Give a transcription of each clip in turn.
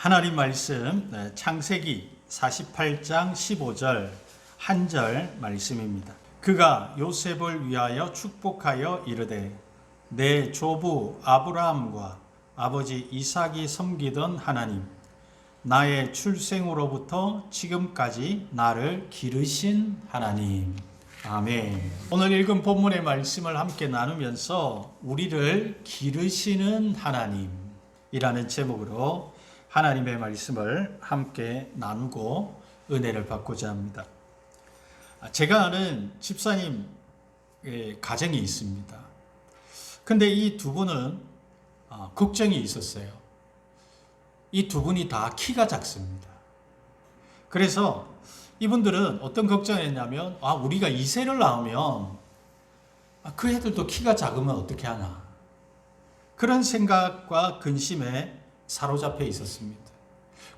하나님 말씀 창세기 48장 15절 한 절 말씀입니다. 그가 요셉을 위하여 축복하여 이르되 내 조부 아브라함과 아버지 이삭이 섬기던 하나님, 나의 출생으로부터 지금까지 나를 기르신 하나님. 아멘. 오늘 읽은 본문의 말씀을 함께 나누면서 우리를 기르시는 하나님이라는 제목으로 하나님의 말씀을 함께 나누고 은혜를 받고자 합니다. 제가 아는 집사님 가정이 있습니다. 근데 이 두 분은 걱정이 있었어요. 이 두 분이 다 키가 작습니다. 그래서 이분들은 어떤 걱정을 했냐면 우리가 2세를 낳으면 그 애들도 키가 작으면 어떻게 하나, 그런 생각과 근심에 사로잡혀 있었습니다.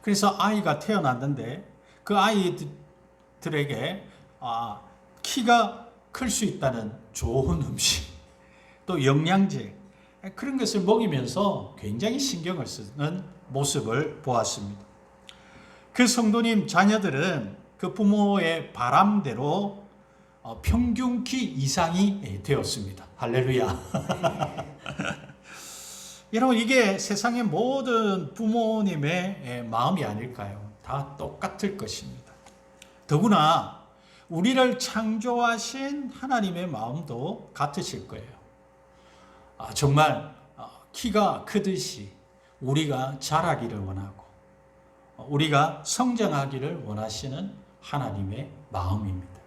그래서 아이가 태어났는데 그 아이들에게 키가 클 수 있다는 좋은 음식, 또 영양제, 그런 것을 먹이면서 굉장히 신경을 쓰는 모습을 보았습니다. 그 성도님 자녀들은 그 부모의 바람대로 평균 키 이상이 되었습니다. 할렐루야. 여러분, 이게 세상의 모든 부모님의 마음이 아닐까요? 다 똑같을 것입니다. 더구나 우리를 창조하신 하나님의 마음도 같으실 거예요. 정말 키가 크듯이 우리가 자라기를 원하고 우리가 성장하기를 원하시는 하나님의 마음입니다.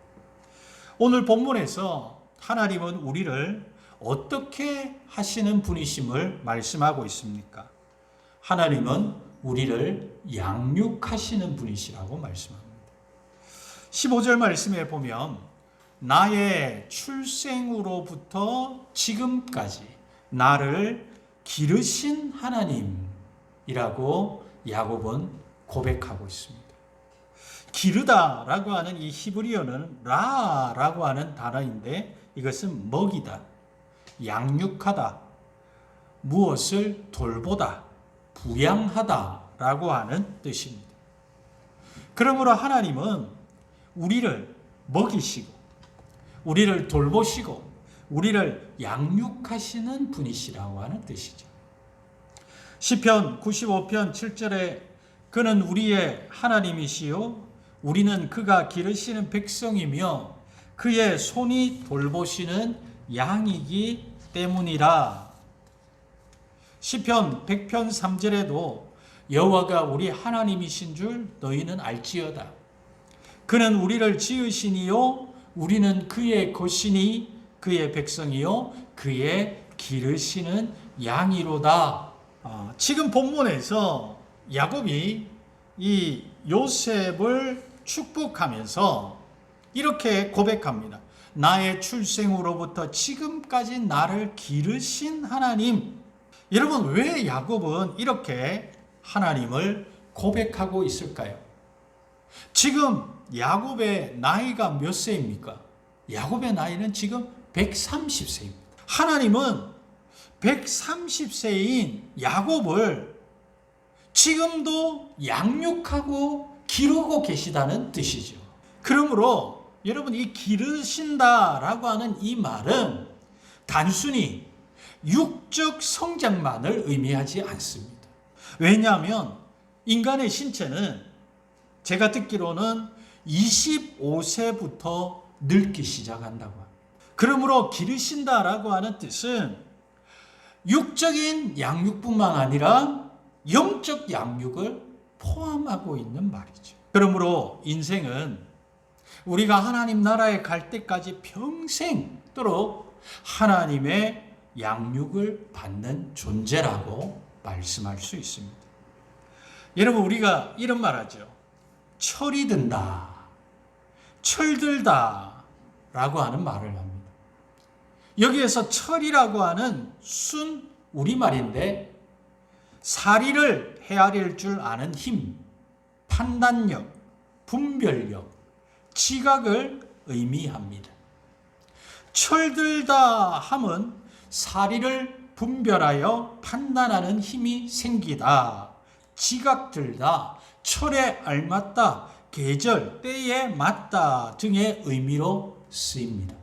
오늘 본문에서 하나님은 우리를 어떻게 하시는 분이심을 말씀하고 있습니까? 하나님은 우리를 양육하시는 분이시라고 말씀합니다. 15절 말씀에 보면 나의 출생으로부터 지금까지 나를 기르신 하나님이라고 야곱은 고백하고 있습니다. 기르다라고 하는 이 히브리어는 라라고 하는 단어인데 이것은 먹이다, 양육하다, 무엇을 돌보다, 부양하다라고 하는 뜻입니다. 그러므로 하나님은 우리를 먹이시고 우리를 돌보시고 우리를 양육하시는 분이시라고 하는 뜻이죠. 시편 95편 7절에 그는 우리의 하나님이시요 우리는 그가 기르시는 백성이며 그의 손이 돌보시는 양이기 때문이라. 시편 100편 3절에도 여호와가 우리 하나님이신 줄 너희는 알지어다. 그는 우리를 지으시니요 우리는 그의 것이니 그의 백성이요 그의 기르시는 양이로다. 지금 본문에서 야곱이 이 요셉을 축복하면서 이렇게 고백합니다. 나의 출생으로부터 지금까지 나를 기르신 하나님. 여러분, 왜 야곱은 이렇게 하나님을 고백하고 있을까요? 지금 야곱의 나이가 몇 세입니까? 야곱의 나이는 지금 130세입니다. 하나님은 130세인 야곱을 지금도 양육하고 기르고 계시다는 뜻이죠. 그러므로 여러분, 이 기르신다라고 하는 이 말은 단순히 육적 성장만을 의미하지 않습니다. 왜냐하면 인간의 신체는 제가 듣기로는 25세부터 늙기 시작한다고 합니다. 그러므로 기르신다라고 하는 뜻은 육적인 양육뿐만 아니라 영적 양육을 포함하고 있는 말이죠. 그러므로 인생은 우리가 하나님 나라에 갈 때까지 평생도록 하나님의 양육을 받는 존재라고 말씀할 수 있습니다. 여러분, 우리가 이런 말 하죠. 철이 든다, 철들다 라고 하는 말을 합니다. 여기에서 철이라고 하는 순 우리말인데 사리를 헤아릴 줄 아는 힘, 판단력, 분별력, 지각을 의미합니다. 철들다 함은 사리를 분별하여 판단하는 힘이 생기다, 지각들다, 철에 알맞다, 계절, 때에 맞다 등의 의미로 쓰입니다.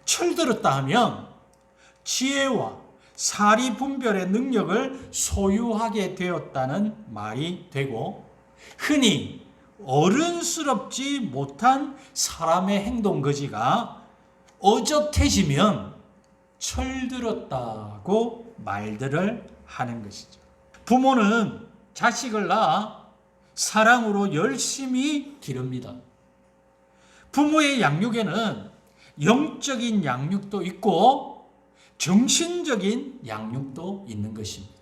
철들었다 하면 지혜와 사리 분별의 능력을 소유하게 되었다는 말이 되고, 흔히 어른스럽지 못한 사람의 행동 거지가 어젓해지면 철들었다고 말들을 하는 것이죠. 부모는 자식을 낳아 사랑으로 열심히 기릅니다. 부모의 양육에는 영적인 양육도 있고 정신적인 양육도 있는 것입니다.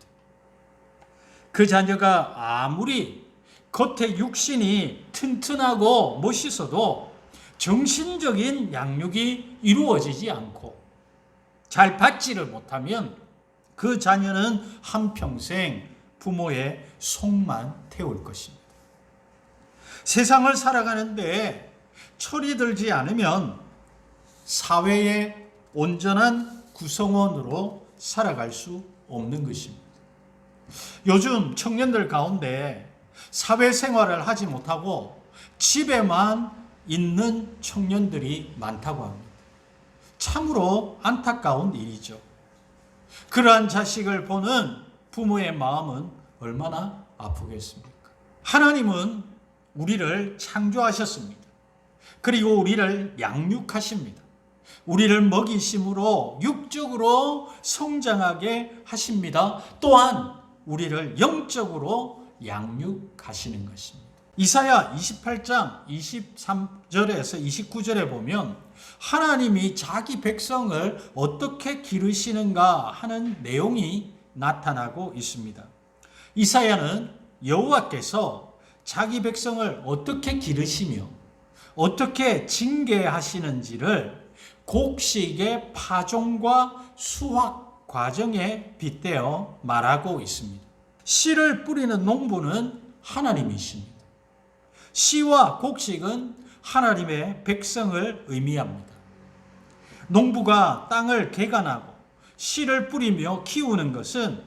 그 자녀가 아무리 겉에 육신이 튼튼하고 멋있어도 정신적인 양육이 이루어지지 않고 잘 받지를 못하면 그 자녀는 한평생 부모의 속만 태울 것입니다. 세상을 살아가는데 철이 들지 않으면 사회의 온전한 구성원으로 살아갈 수 없는 것입니다. 요즘 청년들 가운데 사회생활을 하지 못하고 집에만 있는 청년들이 많다고 합니다. 참으로 안타까운 일이죠. 그러한 자식을 보는 부모의 마음은 얼마나 아프겠습니까? 하나님은 우리를 창조하셨습니다. 그리고 우리를 양육하십니다. 우리를 먹이심으로 육적으로 성장하게 하십니다. 또한 우리를 영적으로 양육하시는 것입니다. 이사야 28장 23절에서 29절에 보면 하나님이 자기 백성을 어떻게 기르시는가 하는 내용이 나타나고 있습니다. 이사야는 여호와께서 자기 백성을 어떻게 기르시며 어떻게 징계하시는지를 곡식의 파종과 수확 과정에 빗대어 말하고 있습니다. 씨를 뿌리는 농부는 하나님이십니다. 씨와 곡식은 하나님의 백성을 의미합니다. 농부가 땅을 개간하고 씨를 뿌리며 키우는 것은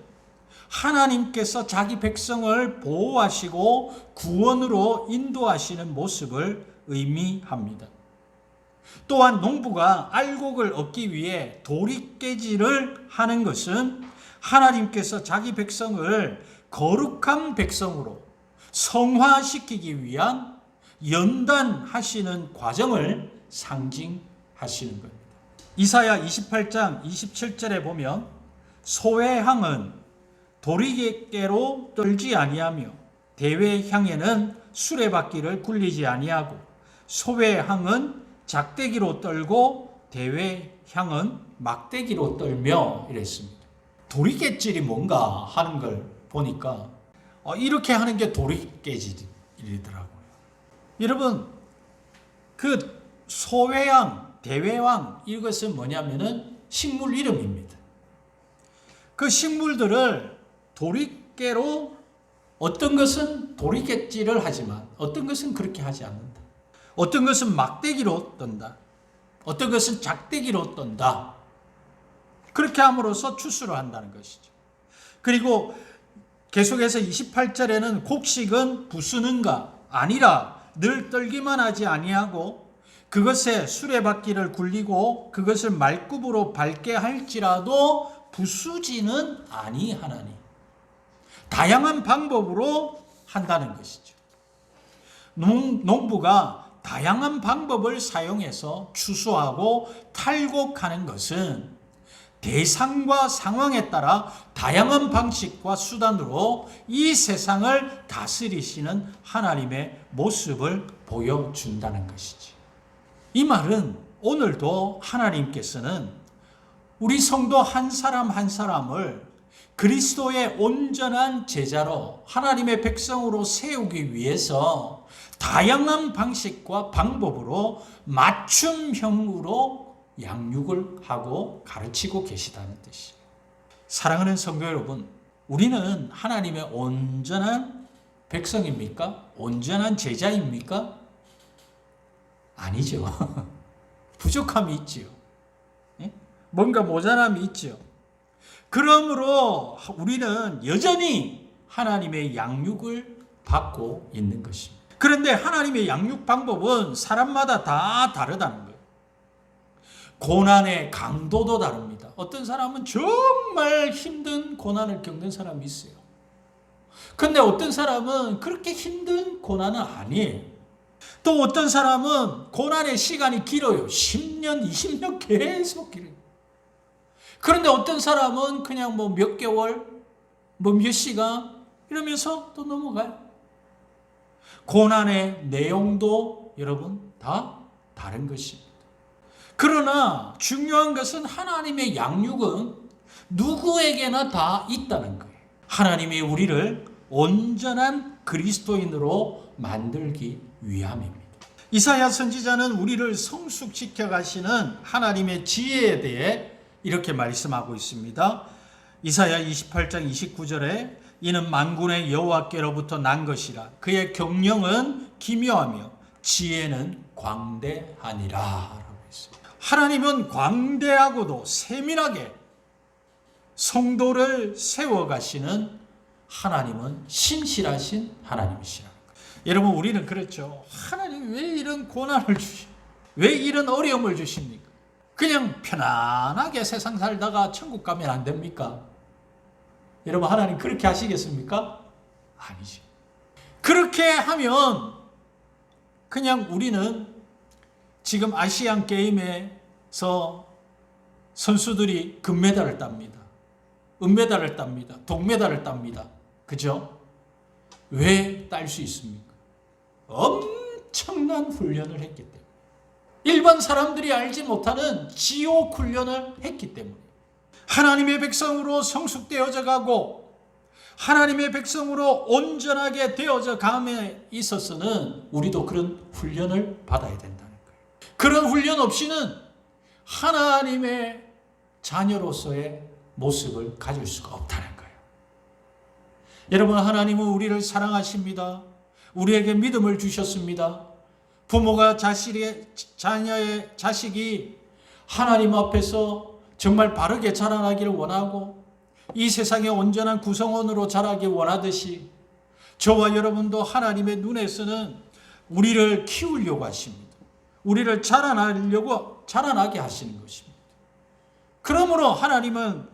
하나님께서 자기 백성을 보호하시고 구원으로 인도하시는 모습을 의미합니다. 또한 농부가 알곡을 얻기 위해 도리깨질을 하는 것은 하나님께서 자기 백성을 거룩한 백성으로 성화시키기 위한 연단하시는 과정을 상징하시는 겁니다. 이사야 28장 27절에 보면 소외향은 도리깨로 떨지 아니하며 대외향에는 수레바퀴를 굴리지 아니하고 소외향은 작대기로 떨고 대외향은 막대기로 떨며 이랬습니다. 도리깨질이 뭔가 하는 걸 보니까 이렇게 하는 게 도리깨질이더라고요. 여러분, 그 소외향, 대외향 이것은 뭐냐면은 식물 이름입니다. 그 식물들을 도리깨로 어떤 것은 도리깨질을 하지만 어떤 것은 그렇게 하지 않는다. 어떤 것은 막대기로 떤다. 어떤 것은 작대기로 떤다. 그렇게 함으로써 추수를 한다는 것이죠. 그리고 계속해서 28절에는 곡식은 부수는가 아니라 늘 떨기만 하지 아니하고 그것에 수레바퀴를 굴리고 그것을 말굽으로 밟게 할지라도 부수지는 아니하나니. 다양한 방법으로 한다는 것이죠. 농부가 다양한 방법을 사용해서 추수하고 탈곡하는 것은 대상과 상황에 따라 다양한 방식과 수단으로 이 세상을 다스리시는 하나님의 모습을 보여준다는 것이지. 이 말은 오늘도 하나님께서는 우리 성도 한 사람 한 사람을 그리스도의 온전한 제자로 하나님의 백성으로 세우기 위해서 다양한 방식과 방법으로 맞춤형으로 양육을 하고 가르치고 계시다는 뜻이에요. 사랑하는 성도 여러분, 우리는 하나님의 온전한 백성입니까? 온전한 제자입니까? 아니죠. 부족함이 있지요. 뭔가 모자람이 있지요. 그러므로 우리는 여전히 하나님의 양육을 받고 있는 것입니다. 그런데 하나님의 양육 방법은 사람마다 다 다르다는 거예요. 고난의 강도도 다릅니다. 어떤 사람은 정말 힘든 고난을 겪는 사람이 있어요. 그런데 어떤 사람은 그렇게 힘든 고난은 아니에요. 또 어떤 사람은 고난의 시간이 길어요. 10년, 20년 계속 길어요. 그런데 어떤 사람은 그냥 뭐 몇 개월, 뭐 몇 시간 이러면서 또 넘어가요. 고난의 내용도 여러분 다 다른 것입니다. 그러나 중요한 것은 하나님의 양육은 누구에게나 다 있다는 거예요. 하나님이 우리를 온전한 그리스도인으로 만들기 위함입니다. 이사야 선지자는 우리를 성숙시켜 가시는 하나님의 지혜에 대해 이렇게 말씀하고 있습니다. 이사야 28장 29절에 이는 만군의 여호와께로부터 난 것이라 그의 경영은 기묘하며 지혜는 광대하니라 라고 했습니다. 하나님은 광대하고도 세밀하게 성도를 세워가시는 하나님은 신실하신 하나님이시라는 거예요. 여러분 우리는 그렇죠. 하나님 왜 이런 고난을 주십니까? 왜 이런 어려움을 주십니까? 그냥 편안하게 세상 살다가 천국 가면 안 됩니까? 여러분 하나님 그렇게 하시겠습니까? 아니죠. 그렇게 하면 그냥 우리는 지금 아시안 게임에서 선수들이 금메달을 땁니다. 은메달을 땁니다. 동메달을 땁니다. 그죠? 왜 딸 수 있습니까? 엄청난 훈련을 했기 때문에. 일반 사람들이 알지 못하는 지옥 훈련을 했기 때문에. 하나님의 백성으로 성숙되어져 가고 하나님의 백성으로 온전하게 되어져 감에 있어서는 우리도 그런 훈련을 받아야 된다는 거예요. 그런 훈련 없이는 하나님의 자녀로서의 모습을 가질 수가 없다는 거예요. 여러분 하나님은 우리를 사랑하십니다. 우리에게 믿음을 주셨습니다. 부모가 자녀의 자식이 하나님 앞에서 정말 바르게 자라나기를 원하고 이 세상의 온전한 구성원으로 자라기 원하듯이 저와 여러분도 하나님의 눈에서는 우리를 키우려고 하십니다. 우리를 자라나게 하시는 것입니다. 그러므로 하나님은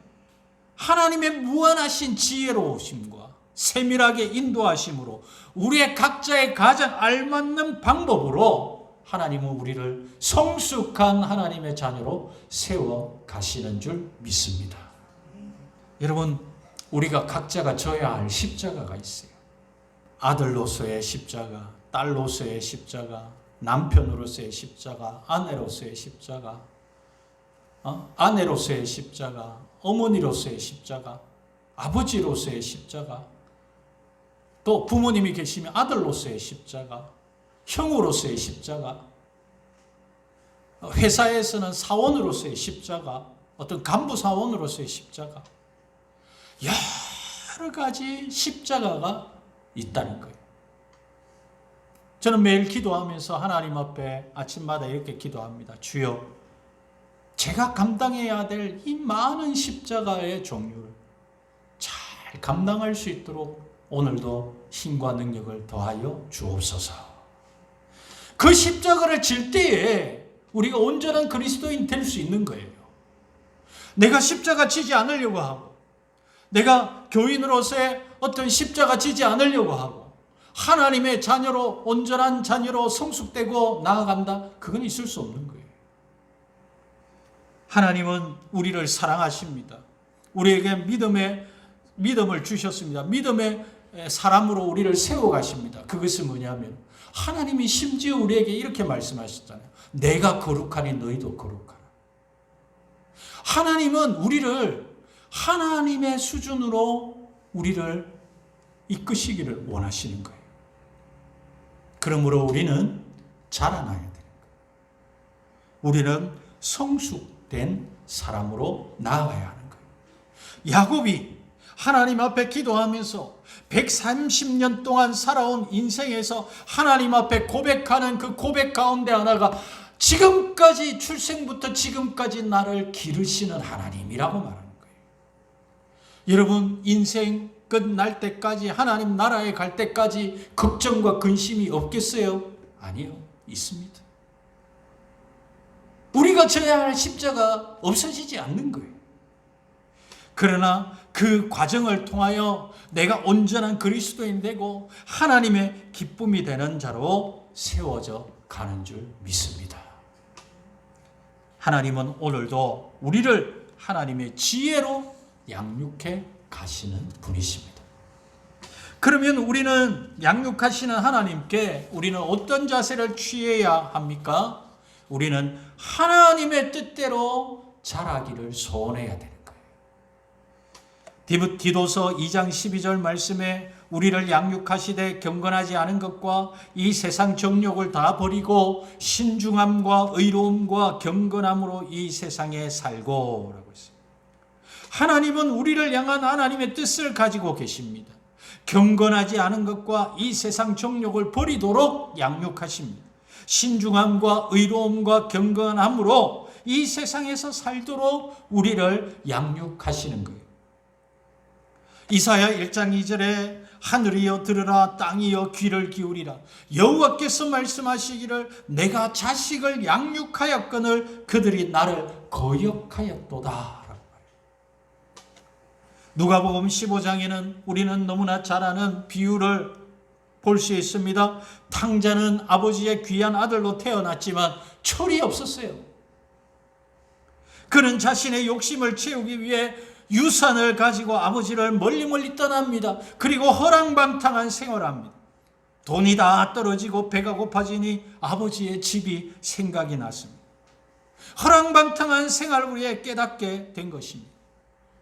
하나님의 무한하신 지혜로우심과 세밀하게 인도하심으로 우리의 각자의 가장 알맞는 방법으로 하나님은 우리를 성숙한 하나님의 자녀로 세워 가시는 줄 믿습니다. 여러분 우리가 각자가 져야 할 십자가가 있어요. 아들로서의 십자가, 딸로서의 십자가, 남편으로서의 십자가, 아내로서의 십자가, 아내로서의 십자가, 어머니로서의 십자가, 아버지로서의 십자가, 또 부모님이 계시면 아들로서의 십자가, 형으로서의 십자가, 회사에서는 사원으로서의 십자가, 어떤 간부 사원으로서의 십자가, 여러 가지 십자가가 있다는 거예요. 저는 매일 기도하면서 하나님 앞에 아침마다 이렇게 기도합니다. 주여, 제가 감당해야 될 이 많은 십자가의 종류를 잘 감당할 수 있도록 오늘도 힘과 능력을 더하여 주옵소서. 그 십자가를 질 때에 우리가 온전한 그리스도인 될 수 있는 거예요. 내가 십자가 지지 않으려고 하고 내가 교인으로서의 어떤 십자가 지지 않으려고 하고 하나님의 자녀로 온전한 자녀로 성숙되고 나아간다? 그건 있을 수 없는 거예요. 하나님은 우리를 사랑하십니다. 우리에게 믿음을 주셨습니다. 믿음의 사람으로 우리를 세워가십니다. 그것은 뭐냐면 하나님이 심지어 우리에게 이렇게 말씀하셨잖아요. 내가 거룩하니 너희도 거룩하라. 하나님은 우리를 하나님의 수준으로 우리를 이끄시기를 원하시는 거예요. 그러므로 우리는 자라나야 되는 거예요. 우리는 성숙된 사람으로 나아가야 하는 거예요. 야곱이 하나님 앞에 기도하면서 130년 동안 살아온 인생에서 하나님 앞에 고백하는 그 고백 가운데 하나가 지금까지 출생부터 지금까지 나를 기르시는 하나님이라고 말하는 거예요. 여러분 인생 끝날 때까지, 하나님 나라에 갈 때까지 걱정과 근심이 없겠어요? 아니요, 있습니다. 우리가 져야 할 십자가 없어지지 않는 거예요. 그러나 그 과정을 통하여 내가 온전한 그리스도인 되고 하나님의 기쁨이 되는 자로 세워져 가는 줄 믿습니다. 하나님은 오늘도 우리를 하나님의 지혜로 양육해 가시는 분이십니다. 그러면 우리는 양육하시는 하나님께 우리는 어떤 자세를 취해야 합니까? 우리는 하나님의 뜻대로 자라기를 소원해야 되는 거예요. 디도서 2장 12절 말씀에 우리를 양육하시되 경건하지 않은 것과 이 세상 정욕을 다 버리고 신중함과 의로움과 경건함으로 이 세상에 살고 라고 했습니다. 하나님은 우리를 향한 하나님의 뜻을 가지고 계십니다. 경건하지 않은 것과 이 세상 정욕을 버리도록 양육하십니다. 신중함과 의로움과 경건함으로 이 세상에서 살도록 우리를 양육하시는 거예요. 이사야 1장 2절에 하늘이여 들으라, 땅이여 귀를 기울이라. 여호와께서 말씀하시기를 내가 자식을 양육하였거늘 그들이 나를 거역하였도다. 누가복음 15장에는 우리는 너무나 잘 아는 비유를 볼 수 있습니다. 탕자는 아버지의 귀한 아들로 태어났지만 철이 없었어요. 그는 자신의 욕심을 채우기 위해 유산을 가지고 아버지를 멀리 떠납니다. 그리고 허랑방탕한 생활을 합니다. 돈이 다 떨어지고 배가 고파지니 아버지의 집이 생각이 났습니다. 허랑방탕한 생활을 위해 깨닫게 된 것입니다.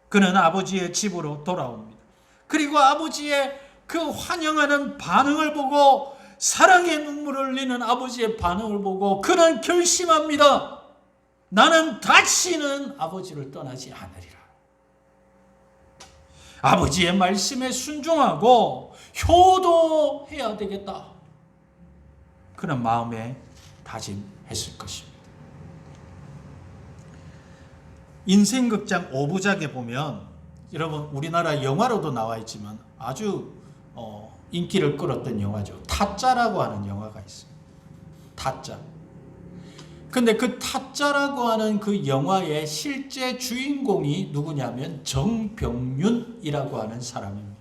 그는 아버지의 집으로 돌아옵니다. 그리고 아버지의 그 환영하는 반응을 보고, 사랑의 눈물을 흘리는 아버지의 반응을 보고 그는 결심합니다. 나는 다시는 아버지를 떠나지 않으리라. 아버지의 말씀에 순종하고 효도해야 되겠다. 그런 마음에 다짐했을 것입니다. 인생극장 5부작에 보면, 여러분 우리나라 영화로도 나와 있지만 아주 인기를 끌었던 영화죠. 타짜라고 하는 영화가 있습니다. 타짜. 근데 그 타짜라고 하는 그 영화의 실제 주인공이 누구냐면 정병윤이라고 하는 사람입니다.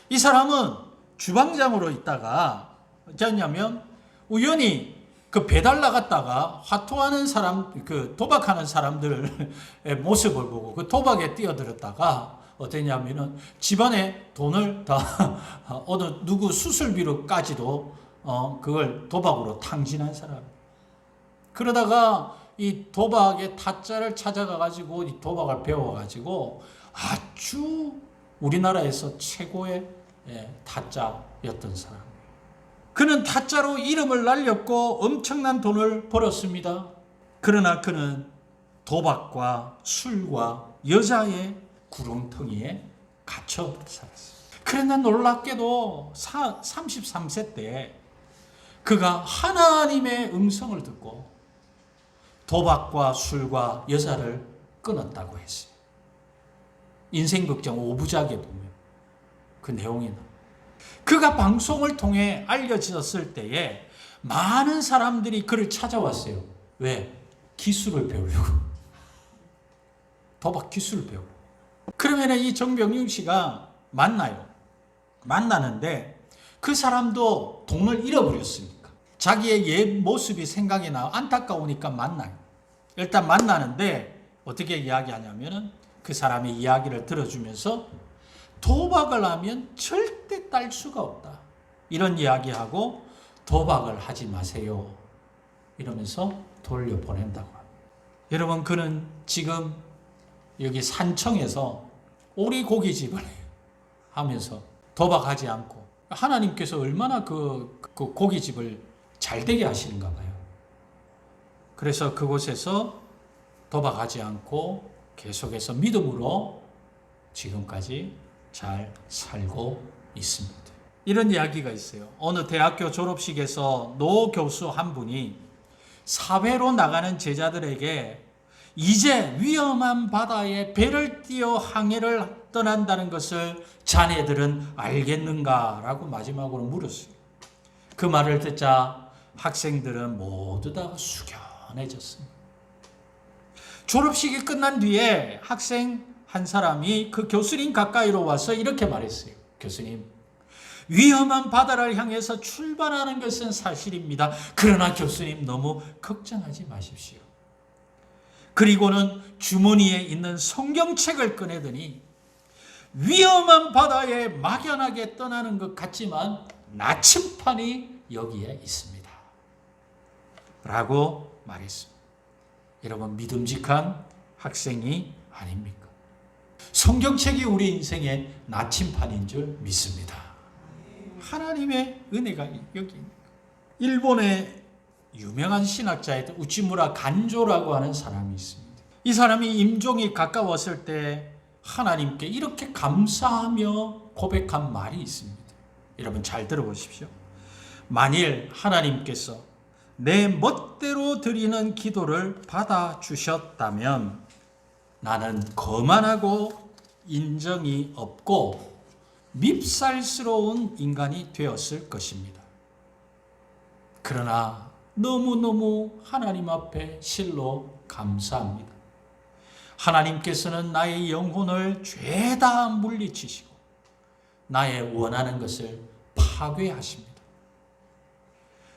이 사람은 주방장으로 있다가 어쩌냐면 우연히 그 배달 나갔다가 화투하는 사람, 그 도박하는 사람들의 모습을 보고 그 도박에 뛰어들었다가 어땠냐면은 집안에 돈을 다 어느 누구 수술비로까지도 그걸 도박으로 탕진한 사람. 그러다가 이 도박의 타짜를 찾아가가지고 이 도박을 배워가지고 아주 우리나라에서 최고의 타짜였던 사람. 그는 타짜로 이름을 날렸고 엄청난 돈을 벌었습니다. 그러나 그는 도박과 술과 여자의 구렁텅이에 갇혀 살았어요. 그러나 놀랍게도 33세 때 그가 하나님의 음성을 듣고 도박과 술과 여자를 끊었다고 했어요. 인생극장 5부작에 보면 그 내용이 나와요. 그가 방송을 통해 알려졌을 때에 많은 사람들이 그를 찾아왔어요. 왜? 기술을 배우려고. 도박 기술을 배우려고. 그러면 이 정병윤 씨가 만나는데 그 사람도 돈을 잃어버렸으니까 자기의 옛 모습이 생각이 나 안타까우니까 만나요. 일단 만나는데 어떻게 이야기하냐면은 그 사람의 이야기를 들어주면서 도박을 하면 절대 딸 수가 없다. 이런 이야기하고 도박을 하지 마세요. 이러면서 돌려보낸다고 합니다. 여러분, 그는 지금 여기 산청에서 오리고기집을 하면서 도박하지 않고 하나님께서 얼마나 그 고깃집을 잘 되게 하시는가 봐요. 그래서 그곳에서 도박하지 않고 계속해서 믿음으로 지금까지 잘 살고 있습니다. 이런 이야기가 있어요. 어느 대학교 졸업식에서 노 교수 한 분이 사회로 나가는 제자들에게 이제 위험한 바다에 배를 띄어 항해를 떠난다는 것을 자네들은 알겠는가? 라고 마지막으로 물었어요. 그 말을 듣자 학생들은 모두 다 숙연해졌습니다. 졸업식이 끝난 뒤에 학생 한 사람이 그 교수님 가까이로 와서 이렇게 말했어요. 교수님, 위험한 바다를 향해서 출발하는 것은 사실입니다. 그러나 교수님 너무 걱정하지 마십시오. 그리고는 주머니에 있는 성경책을 꺼내더니 위험한 바다에 막연하게 떠나는 것 같지만 나침판이 여기에 있습니다. 라고 말했습니다. 여러분, 믿음직한 학생이 아닙니까? 성경책이 우리 인생의 나침판인 줄 믿습니다. 하나님의 은혜가 여기 있는 거예요. 일본의 유명한 신학자였던 우치무라 간조라고 하는 사람이 있습니다. 이 사람이 임종이 가까웠을 때 하나님께 이렇게 감사하며 고백한 말이 있습니다. 여러분 잘 들어보십시오. 만일 하나님께서 내 멋대로 드리는 기도를 받아주셨다면 나는 거만하고 인정이 없고 밉살스러운 인간이 되었을 것입니다. 그러나 너무너무 하나님 앞에 실로 감사합니다. 하나님께서는 나의 영혼을 죄다 물리치시고 나의 원하는 것을 파괴하십니다.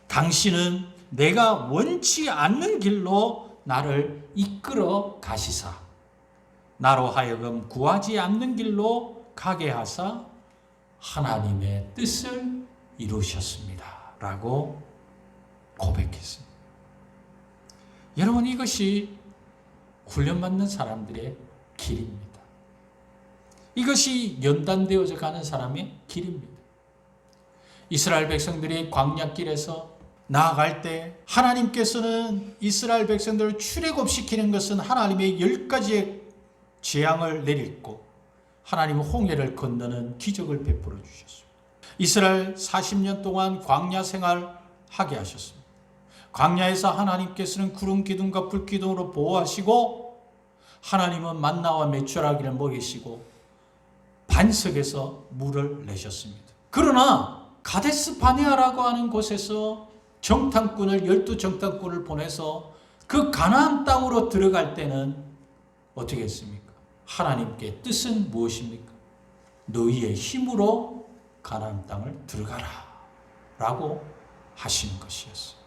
당신은 내가 원치 않는 길로 나를 이끌어 가시사 나로 하여금 구하지 않는 길로 가게 하사 하나님의 뜻을 이루셨습니다. 라고 고백했습니다. 여러분, 이것이 훈련받는 사람들의 길입니다. 이것이 연단되어져 가는 사람의 길입니다. 이스라엘 백성들이 광야길에서 나아갈 때 하나님께서는 이스라엘 백성들을 출애굽시키는 것은 하나님의 10가지의 재앙을 내리고 하나님은 홍해를 건너는 기적을 베풀어 주셨습니다. 이스라엘 40년 동안 광야 생활하게 하셨습니다. 광야에서 하나님께서는 구름 기둥과 불 기둥으로 보호하시고 하나님은 만나와 메추라기를 먹이시고 반석에서 물을 내셨습니다. 그러나 가데스 바네아라고 하는 곳에서 정탐꾼을 12정탐꾼을 보내서 그 가나안 땅으로 들어갈 때는 어떻게 했습니까? 하나님께 뜻은 무엇입니까? 너희의 힘으로 가나안 땅을 들어가라 라고 하시는 것이었어요.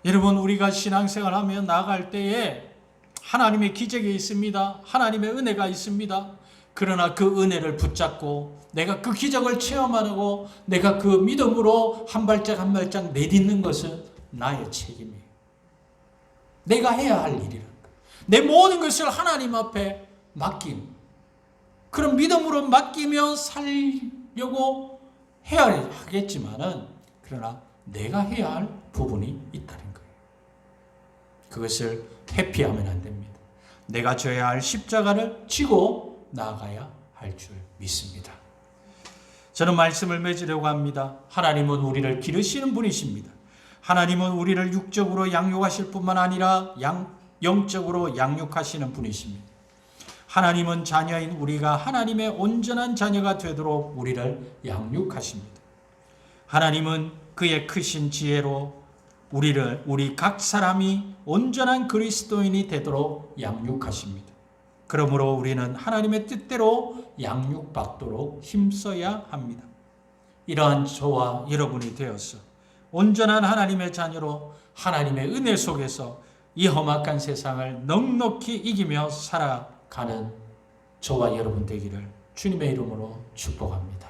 여러분, 우리가 신앙생활하며 나아갈 때에 하나님의 기적이 있습니다. 하나님의 은혜가 있습니다. 그러나 그 은혜를 붙잡고 내가 그 기적을 체험하고 내가 그 믿음으로 한 발짝 한 발짝 내딛는 것은 나의 책임이에요. 내가 해야 할 일이란 거예요. 내 모든 것을 하나님 앞에 맡김. 그런 믿음으로 맡기며 살려고 해야 하겠지만은 그러나 내가 해야 할 부분이 있다는 거예요. 그것을 회피하면 안 됩니다. 내가 져야 할 십자가를 지고 나아가야 할 줄 믿습니다. 저는 말씀을 맺으려고 합니다. 하나님은 우리를 기르시는 분이십니다. 하나님은 우리를 육적으로 양육하실 뿐만 아니라 영적으로 양육하시는 분이십니다. 하나님은 자녀인 우리가 하나님의 온전한 자녀가 되도록 우리를 양육하십니다. 하나님은 그의 크신 지혜로 우리 각 사람이 온전한 그리스도인이 되도록 양육하십니다. 그러므로 우리는 하나님의 뜻대로 양육받도록 힘써야 합니다. 이러한 저와 여러분이 되어서 온전한 하나님의 자녀로 하나님의 은혜 속에서 이 험악한 세상을 넉넉히 이기며 살아가는 저와 여러분 되기를 주님의 이름으로 축복합니다.